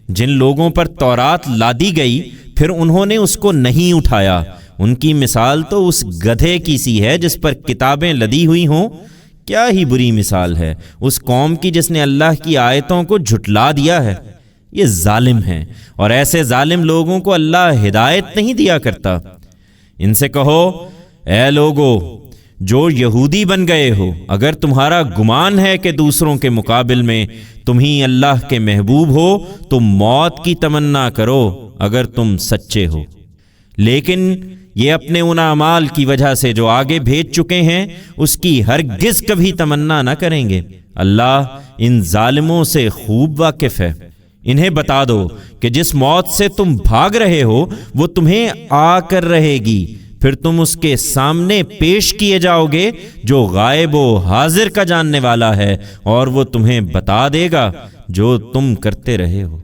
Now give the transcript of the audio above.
جن لوگوں پر تورات لادی گئی پھر انہوں نے اس کو نہیں اٹھایا، ان کی مثال تو اس گدھے کی سی ہے جس پر کتابیں لدی ہوئی ہوں۔ کیا ہی بری مثال ہے اس قوم کی جس نے اللہ کی آیتوں کو جھٹلا دیا ہے۔ یہ ظالم ہیں، اور ایسے ظالم لوگوں کو اللہ ہدایت نہیں دیا کرتا۔ ان سے کہو، اے لوگو جو یہودی بن گئے ہو، اگر تمہارا گمان ہے کہ دوسروں کے مقابل میں تم ہی اللہ کے محبوب ہو تو موت کی تمنا کرو اگر تم سچے ہو، لیکن یہ اپنے ان اعمال کی وجہ سے جو آگے بھیج چکے ہیں اس کی ہرگز کبھی تمنا نہ کریں گے۔ اللہ ان ظالموں سے خوب واقف ہے۔ انہیں بتا دو کہ جس موت سے تم بھاگ رہے ہو وہ تمہیں آ کر رہے گی، پھر تم اس کے سامنے پیش کیے جاؤ گے جو غائب و حاضر کا جاننے والا ہے، اور وہ تمہیں بتا دے گا جو تم کرتے رہے ہو۔